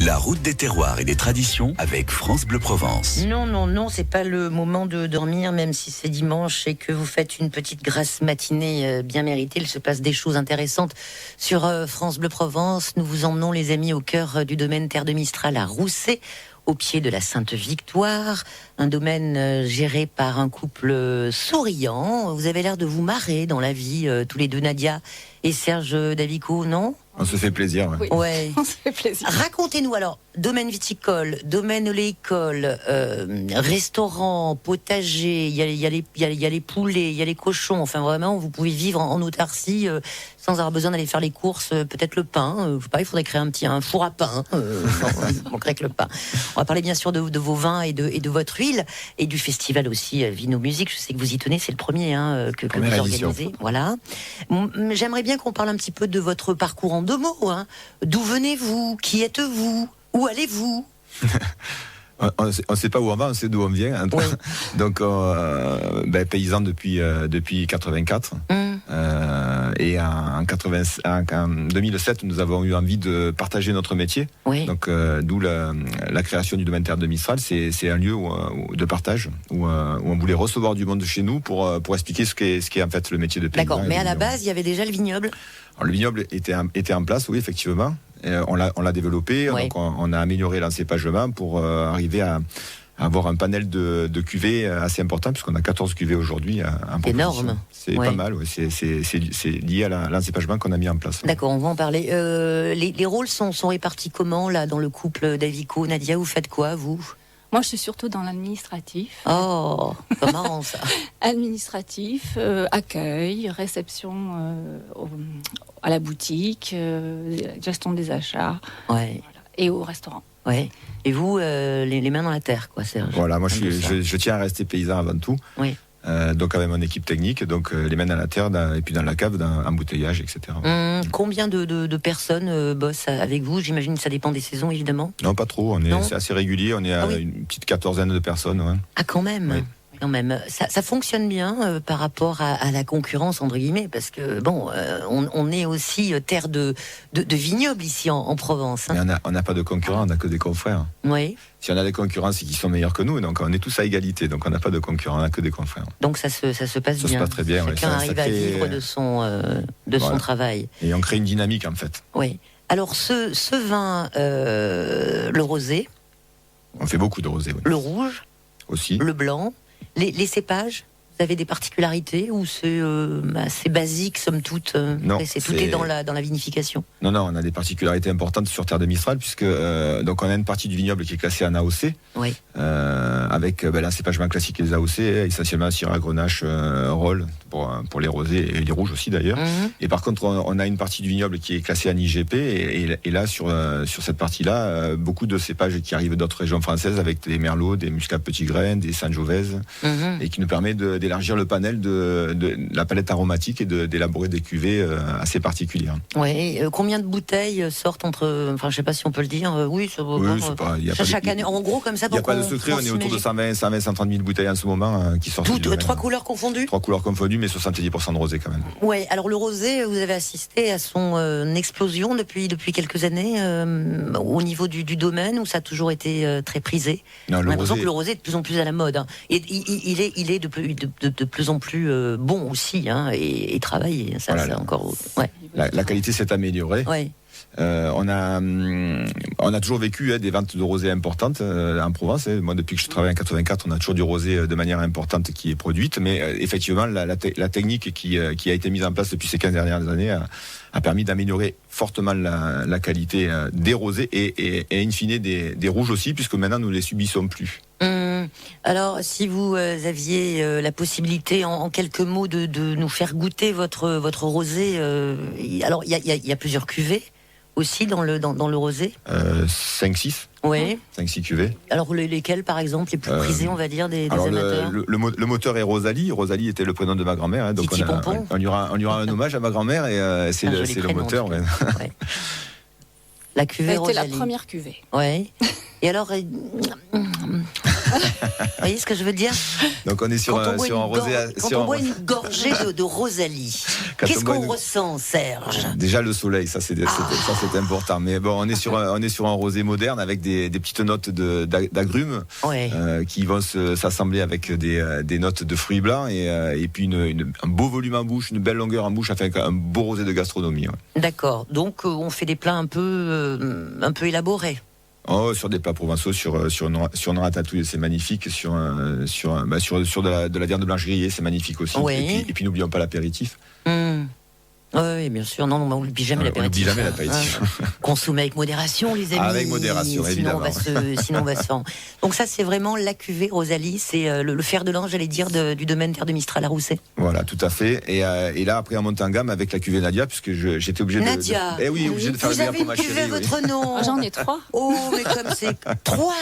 La route des terroirs et des traditions avec France Bleu Provence. Non, c'est pas le moment de dormir, même si c'est dimanche et que vous faites une petite grasse matinée bien méritée. Il se passe des choses intéressantes sur France Bleu Provence. Nous vous emmenons, les amis, au cœur du domaine Terre de Mistral à Rousset, au pied de la Sainte-Victoire, un domaine géré par un couple souriant. Vous avez l'air de vous marrer dans la vie, tous les deux, Nadia et Serge Davico, non ? On se fait plaisir. Oui. Ouais. On se fait plaisir. Racontez-nous alors, domaine viticole, domaine oléicole, restaurant, potager, il y a les poulets, il y a les cochons. Enfin vraiment, vous pouvez vivre en autarcie sans avoir besoin d'aller faire les courses. Peut-être le pain. Il faudrait créer un four à pain. Il manquerait que le pain. On va parler bien sûr de vos vins et de votre huile et du festival aussi Vino Musique. Je sais que vous y tenez, c'est le premier que vous organisez. Voilà. J'aimerais bien qu'on parle un petit peu de votre parcours en 2 mots. D'où venez-vous? Qui êtes-vous? Où allez-vous? On ne sait pas où on va, on sait d'où on vient. Oui. Donc, paysan depuis 84. Et en 2007, nous avons eu envie de partager notre métier. Oui. Donc, d'où la création du domaine Terre de Mistral. C'est un lieu de partage où on voulait recevoir du monde chez nous pour expliquer ce qu'est en fait le métier de paysan. D'accord, mais à la base, il y avait déjà le vignoble. Alors, le vignoble était en place, oui, effectivement. On l'a développé, oui. Donc on a amélioré l'encépagement pour arriver à avoir un panel de cuvées assez important, puisqu'on a 14 cuvées aujourd'hui en proposition. Énorme. C'est pas mal, oui. C'est lié à l'encépagement qu'on a mis en place. D'accord, on va en parler. Les rôles sont répartis comment, là, dans le couple Davico? Nadia, vous faites quoi, vous? Moi, je suis surtout dans l'administratif. Oh, c'est marrant ça. Administratif, accueil, réception à la boutique, gestion des achats, ouais. Voilà, et au restaurant. Ouais. Et vous, les mains dans la terre, quoi, Serge. Voilà, moi je tiens à rester paysan avant tout. Oui. Donc avec mon équipe technique, donc les mains dans la terre et puis dans la cave, dans embouteillage, etc. Combien de personnes bossent avec vous? J'imagine que ça dépend des saisons, évidemment. Non, pas trop. C'est assez régulier. On est à une petite 14aine de personnes. Ouais. Ah, quand même. Oui. Quand même, ça fonctionne bien par rapport à la concurrence, entre guillemets, parce que on est aussi terre de vignobles ici en Provence. Mais on n'a pas de concurrents, on n'a que des confrères. Oui. Si on a des concurrents, c'est qu'ils sont meilleurs que nous, donc on est tous à égalité, donc on n'a pas de concurrents, on n'a que des confrères. Donc ça se passe bien. Ça se passe très bien. Chacun arrive à vivre de son travail. Et on crée une dynamique en fait. Oui. Alors ce vin, le rosé. On fait beaucoup de rosé. Oui. Le rouge. Aussi. Le blanc. Les cépages, vous avez des particularités ou c'est assez basique somme toute? Non, tout est dans la vinification. Non, on a des particularités importantes sur Terre de Mistral puisque donc on a une partie du vignoble qui est classée en AOC, oui. Avec l'encépagement classique des AOC, essentiellement Syrah, Grenache, Rolle pour les rosés et les rouges aussi d'ailleurs. Et par contre, on a une partie du vignoble qui est classée en IGP et là sur cette partie-là, beaucoup de cépages qui arrivent d'autres régions françaises avec des merlots, des muscat petits grains, des sangiovese, et qui nous permet d'élargir le panel de la palette aromatique et d'élaborer des cuvées assez particulières. Oui, combien de bouteilles sortent entre, je sais pas si on peut le dire, oui, chaque année, en gros comme ça. Il n'y a pas de secret, on est autour de 130 000 bouteilles en ce moment qui sortent. Toutes, 3 couleurs confondues. 3 couleurs confondues, mais 70% de rosé quand même. Oui, alors le rosé, vous avez assisté à son explosion depuis quelques années au niveau du domaine, où ça a toujours été très prisé. On a l'impression que le rosé est de plus en plus à la mode. Hein. Et il est de plus en plus bon aussi, et travaillé. Ça, voilà, c'est encore. Ouais. La qualité s'est améliorée. Ouais. On a toujours vécu des ventes de rosé importantes en Provence. Moi, depuis que je travaille en 84, on a toujours du rosé de manière importante qui est produite. Mais effectivement, la technique qui a été mise en place depuis ces 15 dernières années a permis d'améliorer fortement la qualité des rosés et in fine des rouges aussi, puisque maintenant nous ne les subissons plus. Alors, si vous aviez la possibilité, en quelques mots, de nous faire goûter votre rosé, alors il y a plusieurs cuvées aussi dans le rosé. 5-6. Oui. 5-6 cuvées. Alors lesquelles, par exemple, les plus prisés, on va dire, des amateurs? Le moteur est Rosalie. Rosalie était le prénom de ma grand-mère. Hein, donc on lui aura un hommage à ma grand-mère et c'est le moteur. Ouais. Ouais. La cuvée Rosalie. C'était la première cuvée. Oui. Et alors... Vous voyez ce que je veux dire? Donc on est sur un rosé. Quand on boit une gorgée de Rosalie, qu'est-ce qu'on ressent, Serge? Déjà le soleil, ça c'est important. Mais bon, on est sur un rosé moderne avec des petites notes d'agrumes qui vont s'assembler avec des notes de fruits blancs et puis un beau volume en bouche, une belle longueur en bouche, avec un beau rosé de gastronomie. Ouais. D'accord. Donc on fait des plats un peu élaborés. Oh, sur des plats provençaux, sur une ratatouille, c'est magnifique. Sur de la viande blanche grillée, c'est magnifique aussi. Oui. Et puis n'oublions pas l'apéritif. Oui, bien sûr. Non, on n'oublie jamais l'apéritif. On n'oublie jamais l'apéritif. Consommer avec modération, les amis. Avec modération, évidemment. Sinon, on va se fendre. Donc ça, c'est vraiment la cuvée Rosalie. C'est le fer de lance, j'allais dire, du domaine Terre de Mistral à Rousset. Voilà, tout à fait. Et là, après, on monte en gamme avec la cuvée Nadia, puisque j'étais obligé Nadia. obligé de faire le meilleur pour ma chérie. Vous avez une cuvée votre nom. J'en ai 3. Oh, mais comme c'est 3.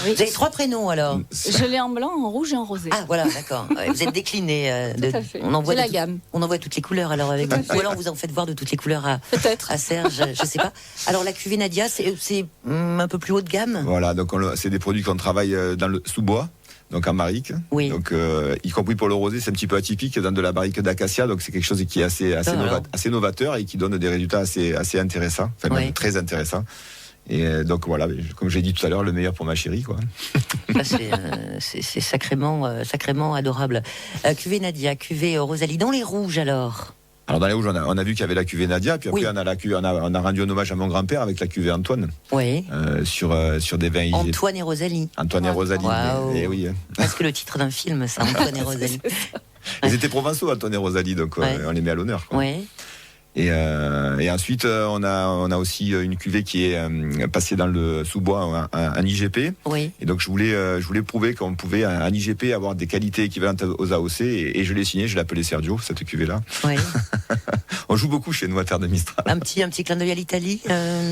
Oui. Vous avez 3 prénoms, alors? Je l'ai en blanc, en rouge et en rosé. Ah, voilà, d'accord. Vous êtes décliné. Tout à fait. C'est la gamme. On envoie toutes les couleurs, alors, avec vous. Ou alors, vous en faites voir de toutes les couleurs à Serge, je sais pas. Alors la cuvée Nadia, c'est un peu plus haut de gamme. Voilà, donc c'est des produits qu'on travaille dans le sous-bois, donc en barrique. Oui. Donc y compris pour le rosé, c'est un petit peu atypique dans de la barrique d'acacia, donc c'est quelque chose qui est assez novateur et qui donne des résultats assez intéressants, enfin même très intéressants. Et donc voilà, comme j'ai dit tout à l'heure, le meilleur pour ma chérie, quoi. C'est sacrément adorable. Cuvée Nadia, cuvée Rosalie, dans les rouges alors. Alors dans les rouges, on a vu qu'il y avait la cuvée Nadia, puis après on a rendu un hommage à mon grand-père avec la cuvée Antoine. Oui. Sur des vins Antoine et Rosalie. Antoine et Rosalie. Wow. Et oui. Parce que le titre d'un film, ça, Antoine et Rosalie. Ils étaient provençaux, Antoine et Rosalie, donc on les met à l'honneur. Oui. Et ensuite, on a aussi une cuvée qui est passée dans le sous-bois en IGP. Oui. Et donc je voulais prouver qu'on pouvait en IGP avoir des qualités équivalentes aux AOC et je l'ai signé, je l'ai appelé Sergio, cette cuvée-là. Oui. On joue beaucoup chez nous à Terre de Mistral. Un petit clin d'œil à l'Italie,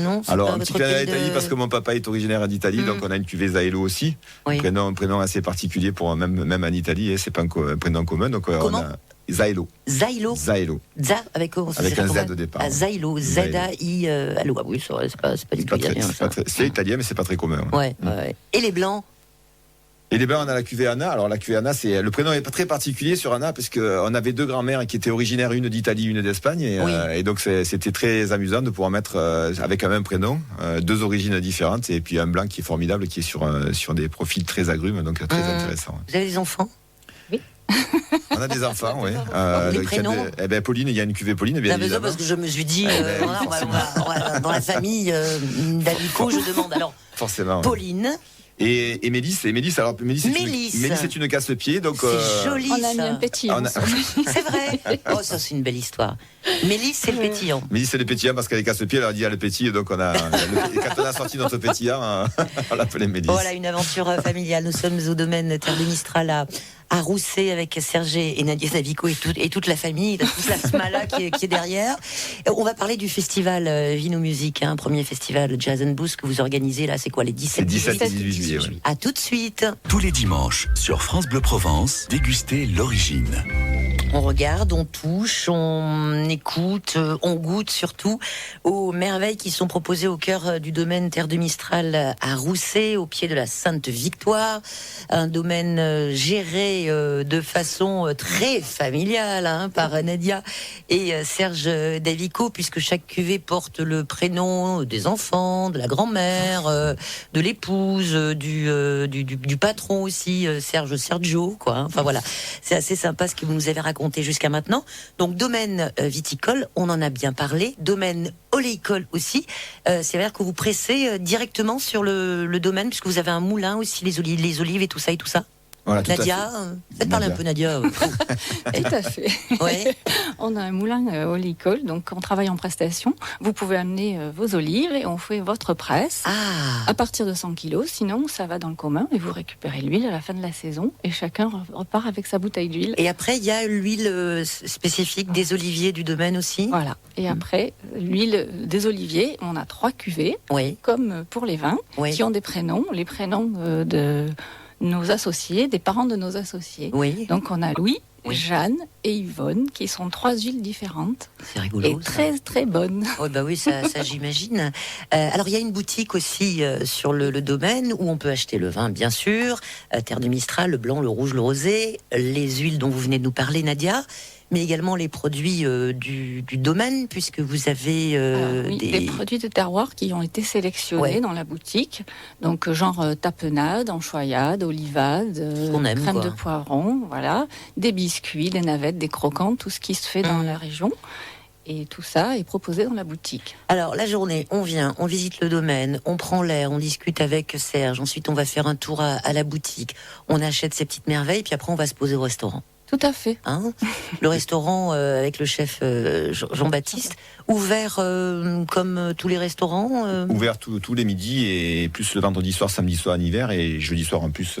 non? Alors un petit clin d'œil à l'Italie parce que mon papa est originaire d'Italie, donc on a une cuvée Zaello aussi. Oui. Un prénom assez particulier pour même en Italie, et c'est pas un prénom commun. Donc comment? Zaello. Zaello. Avec un Z au départ. Zaello, Z-A-I-L-O. Ah oui, c'est pas du tout italien. C'est italien, mais c'est pas très commun. Ouais. Et les blancs? Et les blancs, on a la cuvée Anna. Alors la cuvée Anna, le prénom est pas très particulier sur Anna parce qu'on avait 2 grand-mères qui étaient originaires, une d'Italie, une d'Espagne, et donc c'était très amusant de pouvoir mettre avec un même prénom 2 origines différentes et puis un blanc qui est formidable, qui est sur des profils très agrumes, donc très intéressant. Vous avez des enfants? On a des enfants, oui. Les prénoms? Pauline, il y a une cuvée Pauline, bien évidemment. Parce que je me suis dit, dans la famille d'Amico, je demande alors. Forcément. Pauline. Et Mélisse, c'est une casse-pied, donc c'est joli. On a mis un pétillant. C'est vrai. Oh, ça c'est une belle histoire. Mélisse, c'est le pétillant. Mélisse, c'est le pétillant parce qu'elle est casse-pied, elle a dit le pétillant, donc quand on a sorti notre pétillant, on l'appelait Mélisse. Voilà une aventure familiale. Nous sommes au domaine Terre de Mistral à Rousset avec Serge et Nadia Zavico et toute la famille, toute la smala qui est derrière. On va parler du festival Vino Musique, premier festival Jazz and Blues que vous organisez là. C'est quoi, les 17 et 18 juillet? À tout de suite. Tous les dimanches sur France Bleu Provence, dégustez l'origine. On regarde, on touche, on écoute, on goûte surtout aux merveilles qui sont proposées au cœur du domaine Terre de Mistral à Rousset, au pied de la Sainte Victoire. Un domaine géré de façon très familiale par Nadia et Serge Davico, puisque chaque cuvée porte le prénom des enfants, de la grand-mère, de l'épouse, du patron aussi, Sergio, quoi. Enfin voilà, c'est assez sympa ce que vous nous avez raconté jusqu'à maintenant. Donc domaine viticole, on en a bien parlé. Domaine oléicole aussi. C'est-à-dire que vous pressez directement sur le domaine, puisque vous avez un moulin aussi, les olives et tout ça. Voilà, Nadia, faites parler un peu Nadia. Tout à fait. Ouais. On a un moulin oléicole, donc on travaille en prestation. Vous pouvez amener vos olives et on fait votre presse à partir de 100 kilos. Sinon, ça va dans le commun et vous récupérez l'huile à la fin de la saison et chacun repart avec sa bouteille d'huile. Et après, il y a l'huile spécifique des oliviers du domaine aussi. Voilà. Et après, l'huile des oliviers, on a 3 cuvées, comme pour les vins, qui ont des prénoms. Les prénoms de nos associés, des parents de nos associés. Oui. Donc on a Louis, Jeanne et Yvonne, qui sont 3 huiles différentes. C'est rigolo. Et très, très bonnes. Oh, bah oui, ça j'imagine. Alors, il y a une boutique aussi sur le domaine où on peut acheter le vin, bien sûr, Terre de Mistral, le blanc, le rouge, le rosé, les huiles dont vous venez de nous parler, Nadia, mais également les produits du domaine, puisque vous avez des produits de terroir qui ont été sélectionnés dans la boutique. Donc, genre tapenade, anchoyade, olivade, crème de poireau, voilà, des biscuits, des navettes, des croquants, tout ce qui se fait dans la région. Et tout ça est proposé dans la boutique. Alors, la journée, on vient, on visite le domaine, on prend l'air, on discute avec Serge. Ensuite, on va faire un tour à la boutique. On achète ces petites merveilles, puis après, on va se poser au restaurant. Tout à fait. Le restaurant avec le chef Jean-Baptiste, ouvert comme tous les restaurants Ouvert tous les midis et plus le vendredi soir, samedi soir en hiver et jeudi soir en plus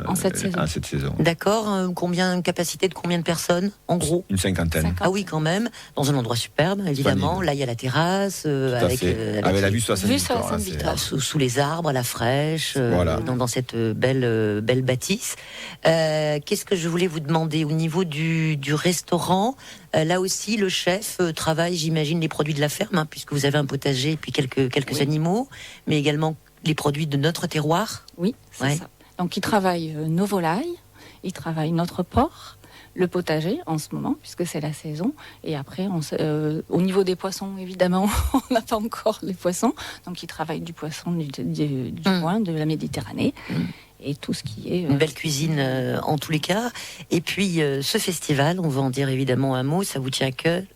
en cette saison. D'accord. Capacité de combien de personnes en gros? Une cinquantaine. Ah oui, quand même. Dans un endroit superbe, évidemment. Là, il y a la terrasse avec la vue sur la Sainte-Victoire. Sous les arbres, à la fraîche, dans cette belle bâtisse. Qu'est-ce que je voulais vous demander au niveau du restaurant? Là aussi, le chef travaille, j'imagine, les produits de la ferme, puisque vous avez un potager et puis quelques animaux, mais également les produits de notre terroir. Oui, c'est ça. Donc, il travaille nos volailles, il travaille notre porc, le potager en ce moment, puisque c'est la saison. Et après, au niveau des poissons, évidemment, on n'a pas encore les poissons. Donc, il travaille du poisson du coin, de la Méditerranée. Et tout ce qui est... Une belle cuisine en tous les cas. Et puis ce festival, on va en dire évidemment un mot, ça vous tient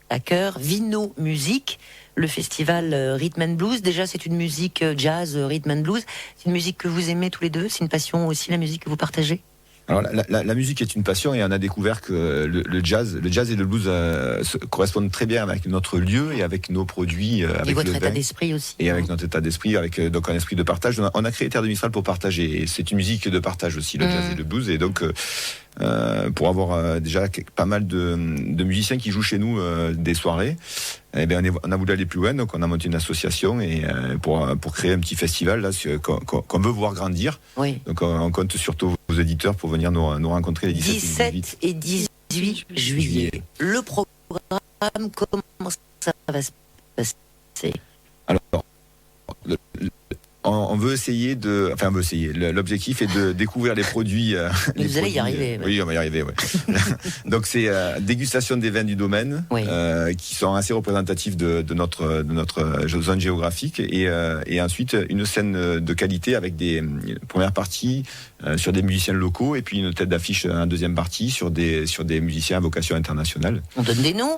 à cœur. Vino Musique, le festival Rhythm and Blues. Déjà, c'est une musique jazz, Rhythm and Blues. C'est une musique que vous aimez tous les deux. C'est une passion aussi, la musique que vous partagez? Alors la musique est une passion et on a découvert que le jazz et le blues correspondent très bien avec notre lieu et avec nos produits, avec et votre le état vin, d'esprit aussi. Et avec notre état d'esprit, avec donc un esprit de partage. On a créé Terre de Mistral pour partager. Et c'est une musique de partage aussi, le jazz et le blues. Et donc pour avoir déjà pas mal de musiciens qui jouent chez nous des soirées, eh bien, on a voulu aller plus loin, donc on a monté une association et pour créer un petit festival là, qu'on veut voir grandir. Oui. Donc on compte sur tous vos éditeurs pour venir nous rencontrer les 17 et 18 juillet. Le programme, comment ça va se passer? Alors, on veut essayer l'objectif est de découvrir les produits. Vous allez y arriver. Oui, on va y arriver. Ouais. Donc c'est dégustation des vins du domaine, qui sont assez représentatifs de notre zone géographique, et ensuite une scène de qualité avec des premières parties sur des musiciens locaux, et puis une tête d'affiche en deuxième partie sur des musiciens à vocation internationale. On donne des noms?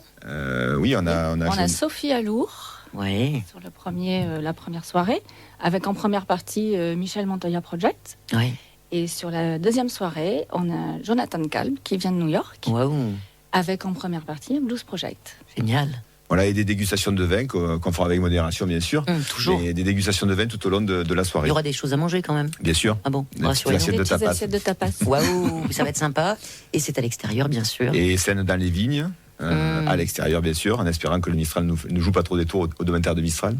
Oui, on a Sophie Alour. Oui. Sur la première soirée, avec en première partie Michel Montoya Project. Oui. Et sur la deuxième soirée, on a Jonathan Kalb qui vient de New York. Wow. Avec en première partie Blues Project. Génial. Voilà, et des dégustations de vin qu'on fera avec modération, bien sûr. Toujours. Et des dégustations de vin tout au long de la soirée. Il y aura des choses à manger quand même. Bien sûr. Ah bon? Des assiettes de tapas. Waouh, ça va être sympa. Et c'est à l'extérieur, bien sûr. Et scène dans les vignes. À l'extérieur, bien sûr, en espérant que le Mistral ne joue pas trop des tours au domaine Terre de Mistral.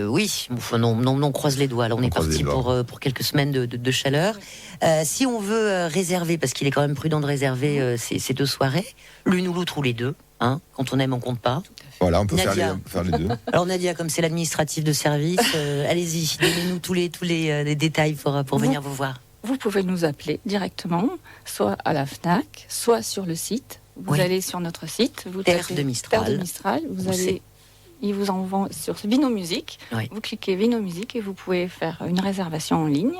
Oui, on croise les doigts. Là, on est parti pour quelques semaines de chaleur. Si on veut réserver, parce qu'il est quand même prudent de réserver ces deux soirées, l'une ou l'autre ou les deux, quand on aime, on compte pas. Voilà, on peut faire les deux. Alors Nadia, comme c'est l'administratif de service, allez-y, donnez-nous tous les détails pour venir vous voir. Vous pouvez nous appeler directement, soit à la FNAC, soit sur le site. Vous allez sur notre site, vous Terre de Mistral. Il vous envoie sur Vino Musique. Oui. Vous cliquez Vino Musique et vous pouvez faire une réservation en ligne.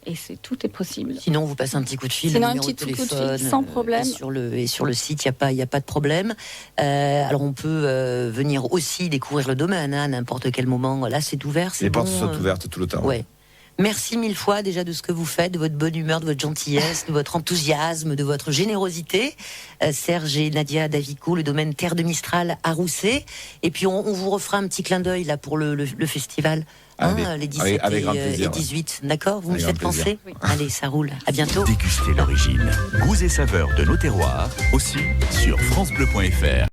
Et tout est possible. Sinon, vous passez un petit coup de fil, Sinon, un petit coup de fil, sans problème. Et sur le site, il n'y a pas de problème. Alors, on peut venir aussi découvrir le domaine à n'importe quel moment. Là, c'est ouvert. Les portes sont ouvertes tout le temps. Ouais. Merci mille fois déjà de ce que vous faites, de votre bonne humeur, de votre gentillesse, de votre enthousiasme, de votre générosité. Serge et Nadia Davico, le domaine Terre de Mistral à Rousset. Et puis on vous refera un petit clin d'œil là pour le festival. Les 17 et 18. D'accord? Vous me faites penser? Oui. Allez, ça roule. À bientôt. Dégustez l'origine, goûts et saveurs de nos terroirs, aussi sur francebleu.fr.